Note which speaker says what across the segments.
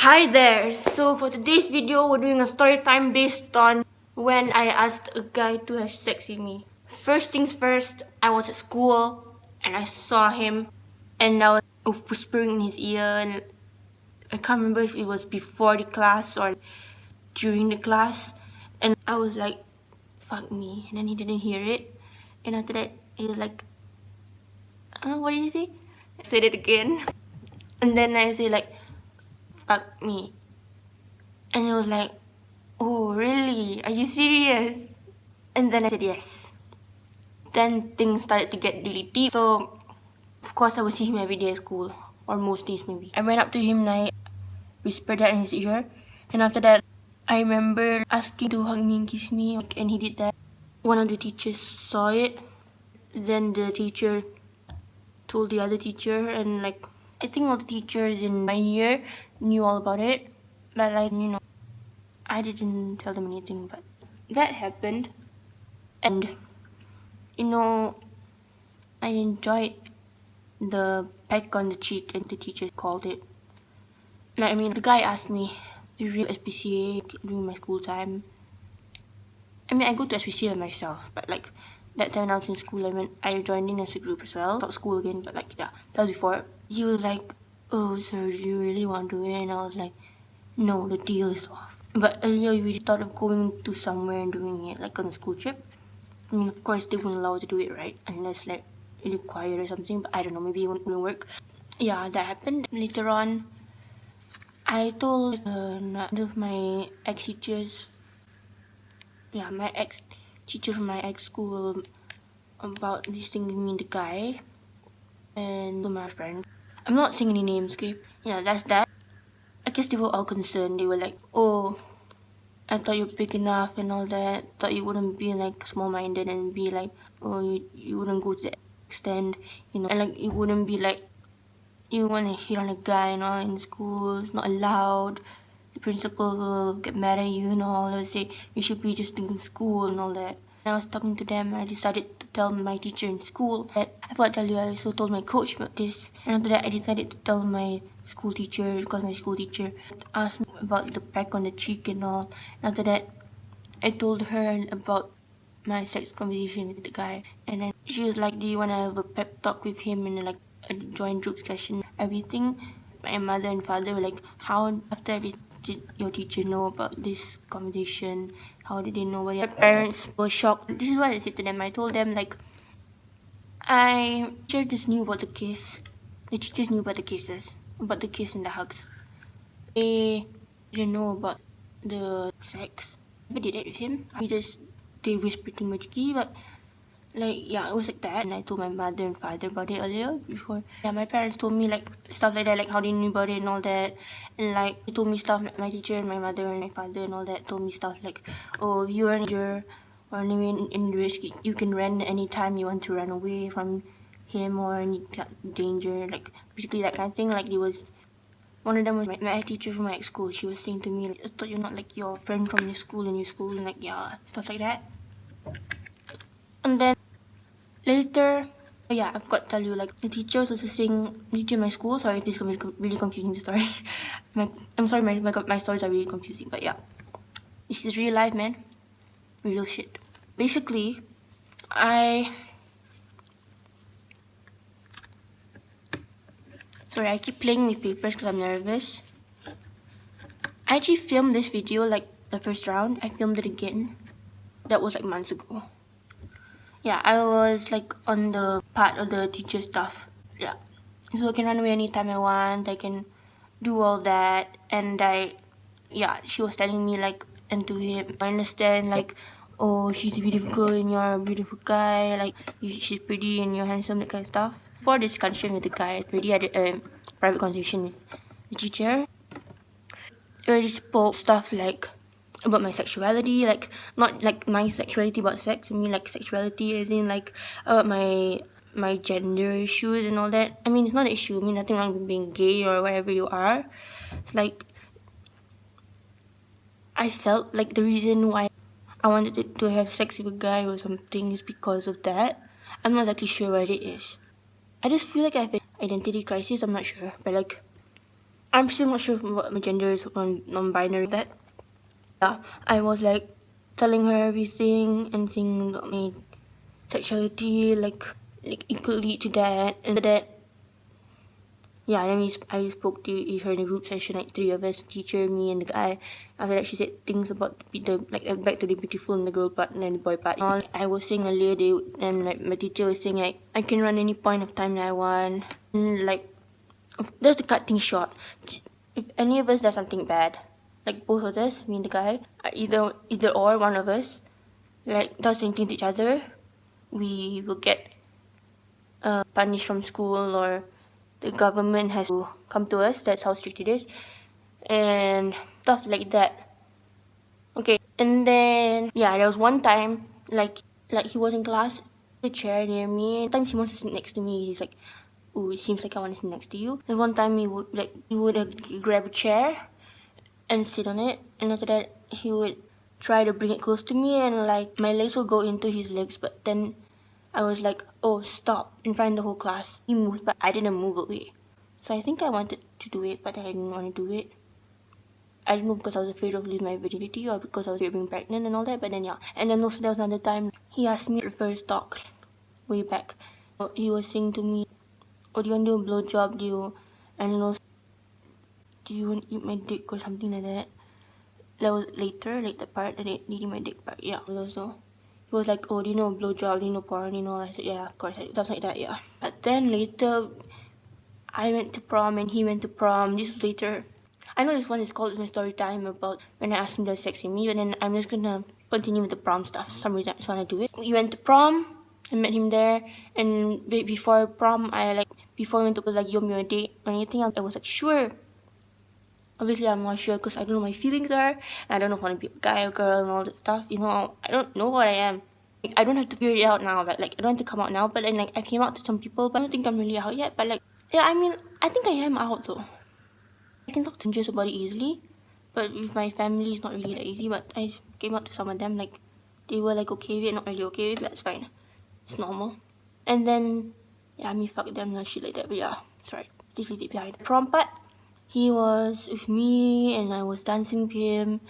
Speaker 1: Hi there! So for today's video, we're doing a story time based on when I asked a guy to have sex with me. First things first, I was at school and I saw him and I was whispering in his ear, and I can't remember if it was before the class or during the class, and I was like, fuck me, and then he didn't hear it, and after that he was like, what did you say? I said it again, and then I say like, fuck me. And he was like, oh, really? Are you serious? And then I said yes. Then things started to get really deep. So, of course, I would see him every day at school. Or most days, maybe. I went up to him and I whispered that in his ear. And after that, I remember asking to hug me and kiss me. And he did that. One of the teachers saw it. Then the teacher told the other teacher. And like, I think all the teachers in my year knew all about it. But like, I didn't tell them anything, but that happened. And, I enjoyed the peck on the cheek, and the teacher called it. The guy asked me to read SPCA during my school time. I go to SPCA myself, but like, that time I was in school, I joined in as a group as well. Not school again, but like, yeah, that was before. He was like, oh, sir, do you really want to do it? And I was like, no, the deal is off. But earlier we thought of going to somewhere and doing it, like on a school trip. Of course they wouldn't allow us to do it, right? Unless like really quiet or something, but I don't know, maybe it wouldn't work. Yeah, that happened. Later on, I told one of my ex-teachers, my ex-teacher from my ex-school about this thing with me and the guy, and to my friend. I'm not saying any names, okay? Yeah, that's that. I guess they were all concerned. They were like, oh, I thought you're big enough and all that. Thought you wouldn't be like small-minded and be like, oh, you wouldn't go to that extent, and like you wouldn't be like, you want to hit on a guy and all in school. It's not allowed. The principal will get mad at you and all. They'll say you should be just in school and all that. When I was talking to them, I decided to tell my teacher in school that I thought I also told my coach about this. And after that, I decided to tell my school teacher, because my school teacher asked me about the peck on the cheek and all. And after that, I told her about my sex conversation with the guy. And then she was like, do you want to have a pep talk with him and like a joint group discussion, everything? My mother and father were like, how after everything did your teacher know about this conversation? How did they know about it? My parents were shocked. This is what I said to them. I told them like, I just knew about the case. The teachers knew about the cases, about the kiss and the hugs. They didn't know about the sex. I did it with him. They whispered too much key, but like, yeah, it was like that. And I told my mother and father about it earlier before. Yeah, my parents told me like stuff like that, like how they knew about it and all that. And like they told me stuff, my teacher and my mother and my father and all that told me stuff like, oh, if you are in danger or in risk, you can run anytime you want to run away from him or any danger, like basically that kind of thing. Like, it was one of them was my teacher from my ex-school. She was saying to me, like, I thought you're not like your friend from your school, and like, yeah, stuff like that. And then later, yeah, I forgot to tell you, like, the teacher was also saying, teacher in my school, sorry if this is really confusing, the story. I'm sorry, my stories are really confusing, but yeah. This is real life, man. Real shit. Basically, Sorry, I keep playing with papers because I'm nervous. I actually filmed this video, like, the first round. I filmed it again. That was, like, months ago. Yeah, I was, like, on the part of the teacher stuff. Yeah. So I can run away anytime I want. I can do all that. And she was telling me, like, and to him, I understand, like, oh, she's a beautiful girl and you're a beautiful guy. Like, she's pretty and you're handsome, that kind of stuff. For discussion with the guy, I already had a private conversation with the teacher. I already spoke stuff like about my sexuality, like not like my sexuality about sex. I mean like sexuality as in like about my gender issues and all that. I mean, it's not an issue. I mean, nothing wrong with being gay or whatever you are. It's like I felt like the reason why I wanted to have sex with a guy or something is because of that. I'm not exactly sure what it is. I just feel like I have an identity crisis. I'm not sure, but like I'm still not sure what my gender is on non-binary. That yeah, I was like telling her everything and saying that my sexuality like it could lead to that and that. Yeah, and then I spoke to her in a group session, like 3 of us, teacher, me, and the guy. After that, she said things about the like back to the beautiful and the girl part and then the boy part. All I was saying earlier, and like my teacher was saying like I can run any point of time that I want, and like just to cut things short. If any of us does something bad, like both of us, me and the guy, either or one of us, like does anything to each other, we will get punished from school or the government has to come to us. That's how strict it is, and stuff like that. Okay, and then yeah, there was one time like he was in class, the chair near me. Sometimes he wants to sit next to me. He's like, "Ooh, it seems like I want to sit next to you." And one time he would grab a chair and sit on it, and after that he would try to bring it close to me, and like my legs will go into his legs, but then I was like, "Oh, stop!" in front of the whole class. He moved, but I didn't move away. So I think I wanted to do it, but I didn't want to do it. I don't know because I was afraid of losing my virginity or because I was afraid of being pregnant and all that. But then yeah, and then also there was another time he asked me for first talk way back. He was saying to me, "Oh, do you want to do a blowjob? And also, do you want to eat my dick or something like that?" That was later, like the part that eating my dick part. Yeah, also. He was like, "Oh, do you know blowjob? Do you know porn? You know?" I said, "Yeah, of course." Stuff like that, yeah. But then later, I went to prom and he went to prom. This was later. I know this one is called my story time about when I asked him to sex me, but then I'm just gonna continue with the prom stuff. For some reason I just wanna do it. We went to prom. I met him there, and before prom, before we went to like yum your date or anything, I was like sure. Obviously, I'm not sure because I don't know what my feelings are. I don't know if I want to be a guy or girl and all that stuff. You know, I don't know what I am. Like, I don't have to figure it out now. Like I don't have to come out now. But then like I came out to some people, but I don't think I'm really out yet. But like yeah, I mean, I think I am out though. I can talk to strangers about it easily, but with my family, it's not really that easy. But I came out to some of them, like they were like okay with it, not really okay with it, but that's fine. It's normal. And then yeah, me fuck them and shit like that. But yeah, it's right. Please leave it behind. Prom part. He was with me and I was dancing with him,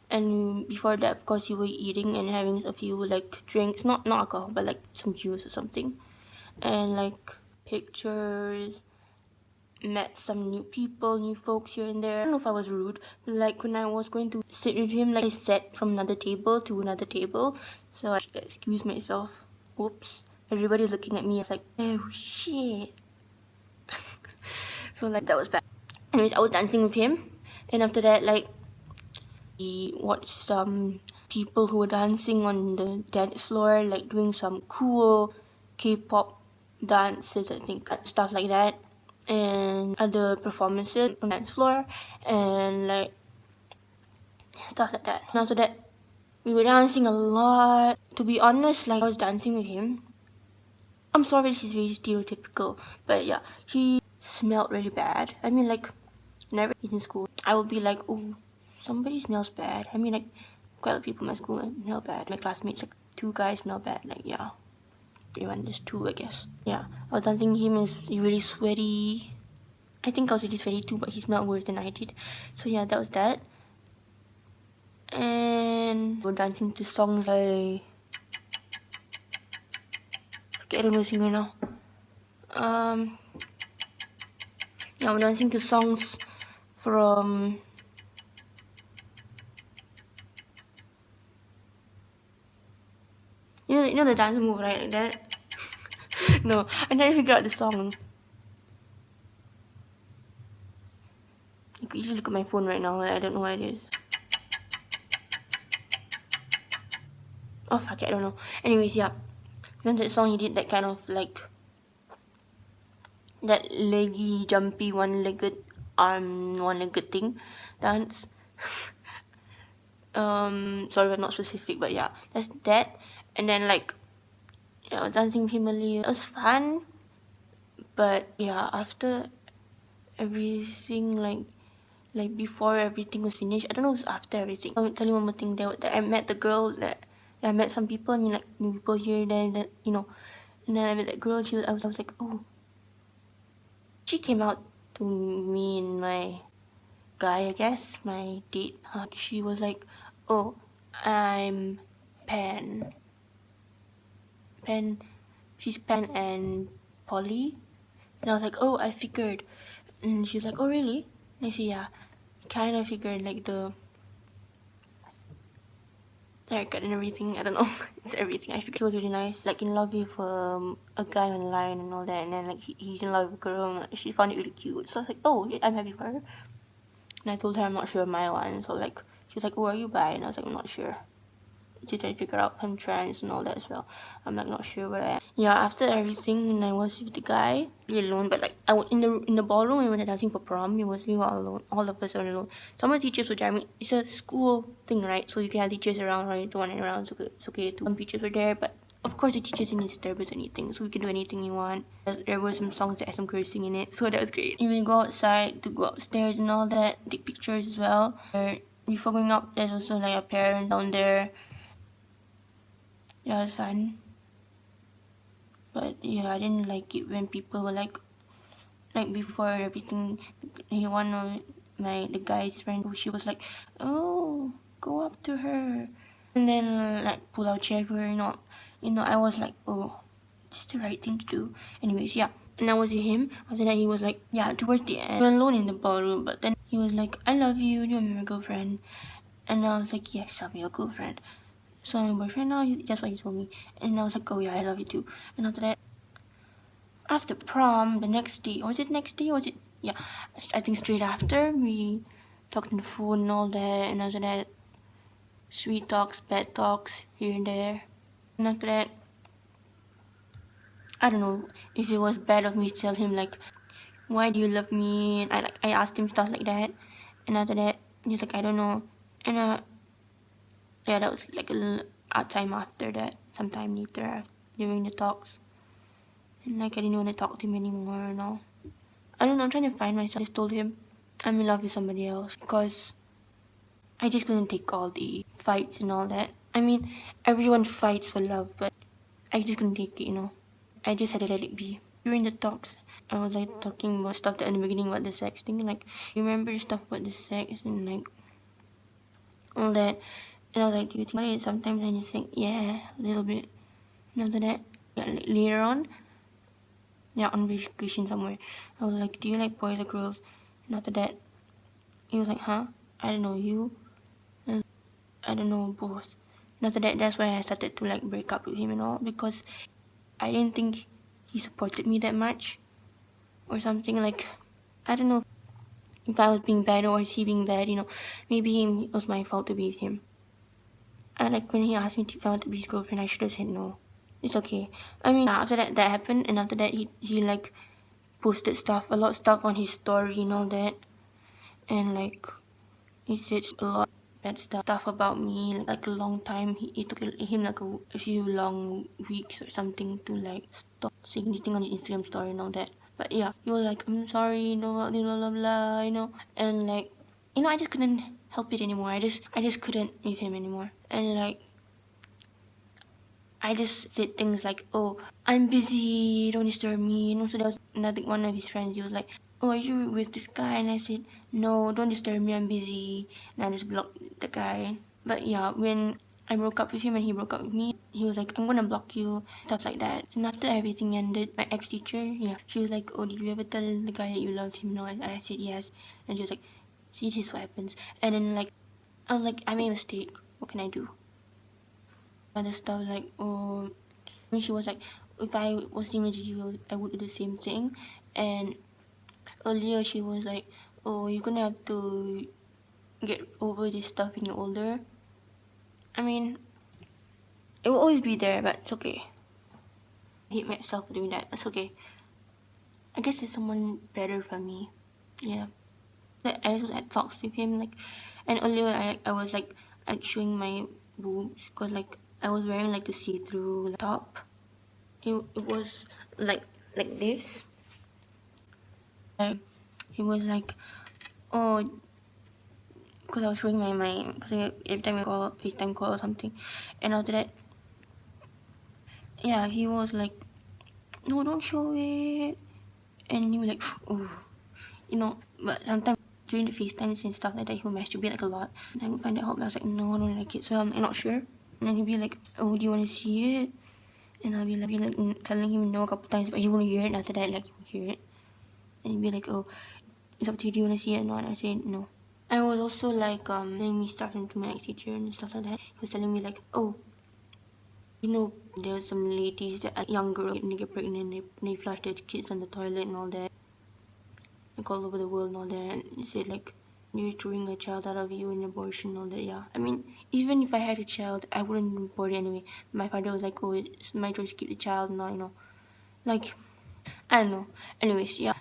Speaker 1: and before that of course we were eating and having a few like drinks, not alcohol but like some juice or something, and like pictures, met some new people, new folks here and there. I don't know if I was rude, but like when I was going to sit with him, like I sat from another table to another table, so I excused myself. Oops. Everybody was looking at me. I was like, oh shit. So like that was bad. Anyways, I was dancing with him, and after that, like, we watched some people who were dancing on the dance floor, like doing some cool K-pop dances, I think, stuff like that, and other performances on the dance floor, and like stuff like that. And after that, we were dancing a lot. To be honest, like I was dancing with him. I'm sorry, this is very stereotypical, but yeah, he smelled really bad. I mean, like, whenever he's in school, I would be like, oh, somebody smells bad. I mean, like, quite a lot of people in my school smell bad. My classmates, like, 2 guys smell bad. Like, yeah, everyone, just 2, I guess. Yeah, I was dancing with him and he's really sweaty. I think I was really sweaty too, but he smelled worse than I did. So yeah, that was that. And we're dancing to songs like, okay, I don't know sing right now. Yeah, we're dancing to songs from you know the dance move, right? Like that. No, I'm trying to figure out the song. You could easily look at my phone right now. I don't know what it is. Oh fuck it, I don't know. Anyways, yeah. Then that song, he did that kind of like that leggy, jumpy, one-legged thing dance. Sorry, I'm not specific, but yeah, that's that. And then like, yeah, dancing with him earlier, it was fun. But yeah, after everything, like before everything was finished, I don't know if it's after everything. I'll tell you one more thing. That I met the girl that I met some people. I mean, like new people here, then that you know, and then I met that girl. I was like, oh. She came out to me in my guy, I guess, my date, she was like, oh, I'm Pen. Pen, she's Pen and Polly. And I was like, oh, I figured. And she's like, oh, really? And I said, yeah, kind of figured like the haircut and everything. I don't know. It's everything. I figured she was really nice. Like in love with a guy online and all that. And then like he's in love with a girl. And she found it really cute. So I was like, oh, I'm happy for her. And I told her I'm not sure of my one. So like she was like, oh, are you bi? And I was like, I'm not sure. To try to figure out I'm trans and all that as well. I'm like not sure what I am. Yeah, after everything, and I was with the guy, really alone. But like I was in the ballroom and when we were dancing for prom, we were all alone. All of us were alone. Some of the teachers were there. I mean, it's a school thing, right? So you can have teachers around, or you don't want it around. It's okay too. Some teachers were there, but of course the teachers didn't disturb us or anything, so we could do anything you want. There were some songs that had some cursing in it, so that was great. Even go outside to go upstairs and all that, take pictures as well. Before going up, there's also like a parent down there. Yeah, it was fun. But yeah, I didn't like it when people were like before everything, one of the guy's friend, she was like, oh, go up to her. And then like pull out chair for her, I was like, oh, this is the right thing to do. Anyways, yeah. And I was with him. After that, he was like, yeah, towards the end, we were alone in the ballroom. But then he was like, I love you. You're my girlfriend. And I was like, yes, I'm your girlfriend. So I'm my boyfriend now. That's what he told me. And I was like, oh yeah, I love you too. And after that, after prom, the next day, was it next day? Was it? Yeah, I think straight after, we talked on the phone and all that. And after that, sweet talks, bad talks, here and there. And after that, I don't know if it was bad of me to tell him like, why do you love me? And I asked him stuff like that. And after that, he's like, I don't know. And yeah, that was like a time after that, sometime later during the talks. And like I didn't want to talk to him anymore and all. I don't know, I'm trying to find myself. I just told him I'm in love with somebody else because I just couldn't take all the fights and all that. I mean, everyone fights for love, but I just couldn't take it. I just had to let it be. During the talks, I was like talking about stuff that in the beginning about the sex thing. Like, you remember stuff about the sex and like all that. And I was like, do you think about it? Sometimes I just think, yeah, a little bit. And after that, yeah, later on, yeah, on vacation somewhere, I was like, do you like boys or girls? And after that, he was like, huh? I don't know, you? And I don't know, both. And after that, that's why I started to like break up with him and all, because I didn't think he supported me that much or something. Like, I don't know if I was being bad or is he being bad, maybe it was my fault to be with him. And like when he asked me if I want to be his girlfriend, I should have said no. It's okay. I mean, after that happened, and after that he like posted stuff, a lot of stuff on his story and all that, and like he said a lot of bad stuff about me. Like a long time, it took him like a few long weeks or something to like stop saying anything on his Instagram story and all that. But yeah, he was like, I'm sorry, blah blah blah, and like, I just couldn't help it anymore. I just couldn't leave him anymore, and like, I just said things like, oh, I'm busy, don't disturb me. And also there was another one of his friends, he was like, oh, are you with this guy? And I said, no, don't disturb me, I'm busy. And I just blocked the guy. But yeah, when I broke up with him and he broke up with me, he was like, I'm gonna block you, stuff like that. And after everything ended, my ex-teacher, yeah, she was like, oh, did you ever tell the guy that you loved him? No, I said yes. And she was like, see, this is what happens. And then like, I was like, I made a mistake, what can I do? Other stuff like, oh, when she was like, if I was similar to you, I would do the same thing. And earlier she was like, oh, you're gonna have to get over this stuff when you're older. I mean, it will always be there, but it's okay. I hate myself for doing that. It's okay. I guess there's someone better for me. Yeah. I was at talks with him, like, and earlier I was like showing my boobs because like I was wearing like a see-through top. It was like this. He was like, oh, because I was showing my because every time we call FaceTime call or something, and after that, yeah, he was like, no, don't show it, and he was like, oh, but sometimes during the FaceTimes and stuff like that, he would masturbate like a lot. And I would find it hot, but I was like, no, I don't like it. So I'm not sure. And then he'd be like, oh, do you want to see it? And I'll be like telling him no a couple times, but he won't hear it. And after that, like, he would hear it. And he'd be like, oh, it's up to you, do you want to see it or not? And I said no. I was also like telling me stuff into my ex-teacher and stuff like that. He was telling me like, oh, you know, there's some ladies that are young girls and they get pregnant, they flush their kids on the toilet and all that, like all over the world and all that. And he said like, you're throwing a child out of you in abortion and all that. Yeah, I mean, even if I had a child, I wouldn't abort it anyway. My father was like, oh, it's my choice to keep the child now, you know, like, I don't know. Anyways, yeah,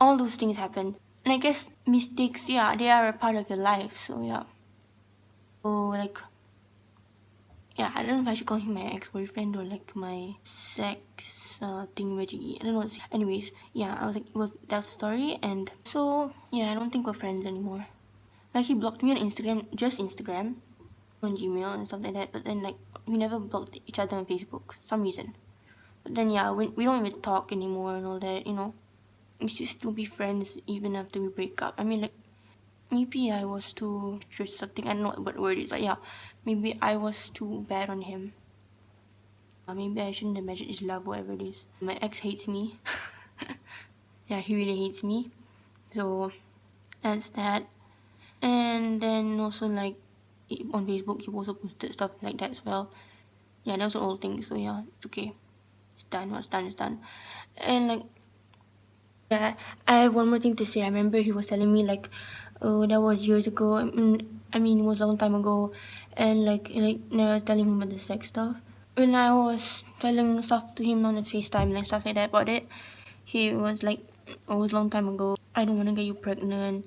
Speaker 1: all those things happen. And I guess mistakes, yeah, they are a part of your life. So yeah. So like, yeah, I don't know if I should call him my ex-boyfriend or like my sex thingamajiggy. I don't know. Anyways, yeah, I was like, it was that story, and so yeah, I don't think we're friends anymore. Like he blocked me on Instagram, just Instagram, on Gmail and stuff like that. But then like we never blocked each other on Facebook for some reason. But then yeah, we don't even talk anymore and all that. You know, we should still be friends even after we break up. I mean like. Maybe I was too just something, I don't know what word it is, but yeah, maybe I was too bad on him. Maybe I shouldn't have measured his love, whatever it is. My ex hates me. Yeah, he really hates me. So that's that. And then also like on Facebook, he also posted stuff like that as well. Yeah, those are all things. So yeah, it's okay. It's done. What's done is done. And like, yeah, I have one more thing to say. I remember he was telling me like, oh, that was years ago. I mean, it was a long time ago, and like never telling him about the sex stuff. When I was telling stuff to him on the FaceTime and stuff like that about it, he was like, oh, it was a long time ago. I don't want to get you pregnant.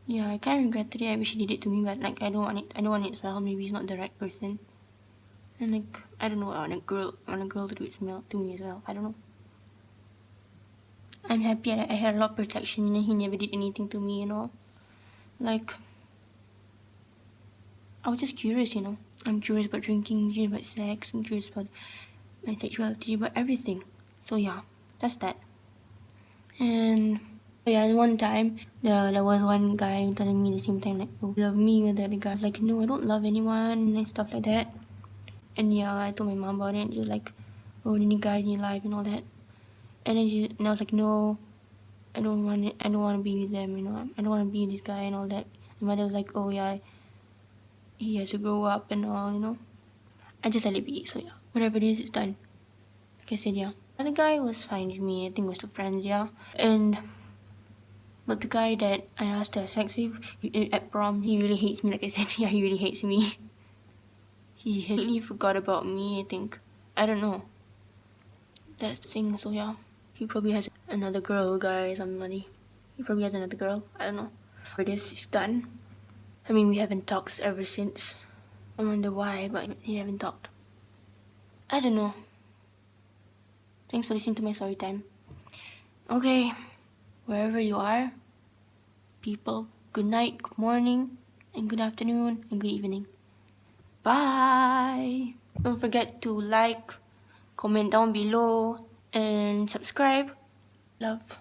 Speaker 1: Yeah, I kind of regretted it. I wish he did it to me, but like I don't want it. I don't want it as well. Maybe he's not the right person. And like I don't know. I want a girl to do it to me as well. I don't know. I'm happy that I had a lot of protection and he never did anything to me, you know. Like, I was just curious, you know. I'm curious about drinking, I'm curious about sex, I'm curious about my sexuality, about everything. So yeah, that's that. And yeah, one time, there was one guy telling me at the same time, like, oh, love me, and the other guy was like, no, I don't love anyone, and stuff like that. And yeah, I told my mom about it, and she was like, oh, any guys in your life and all that. And then I was like, no, I don't want it. I don't want to be with them, you know. I don't want to be with this guy and all that. And my dad was like, oh yeah, he has to grow up and all, you know. I just let it be. So yeah, whatever it is, it's done. Like I said, yeah. And the guy was fine with me. I think we're still friends, yeah. But the guy that I asked to have sex with at prom, he really hates me. Like I said, yeah, he really hates me. He really forgot about me, I think. I don't know. That's the thing. So yeah. He probably has another girl, guy, somebody. He probably has another girl. I don't know. But it's done. I mean, we haven't talked ever since. I wonder why, but we haven't talked. I don't know. Thanks for listening to my story time. Okay, wherever you are, people, good night, good morning, and good afternoon, and good evening. Bye! Don't forget to like, comment down below, and subscribe. Love.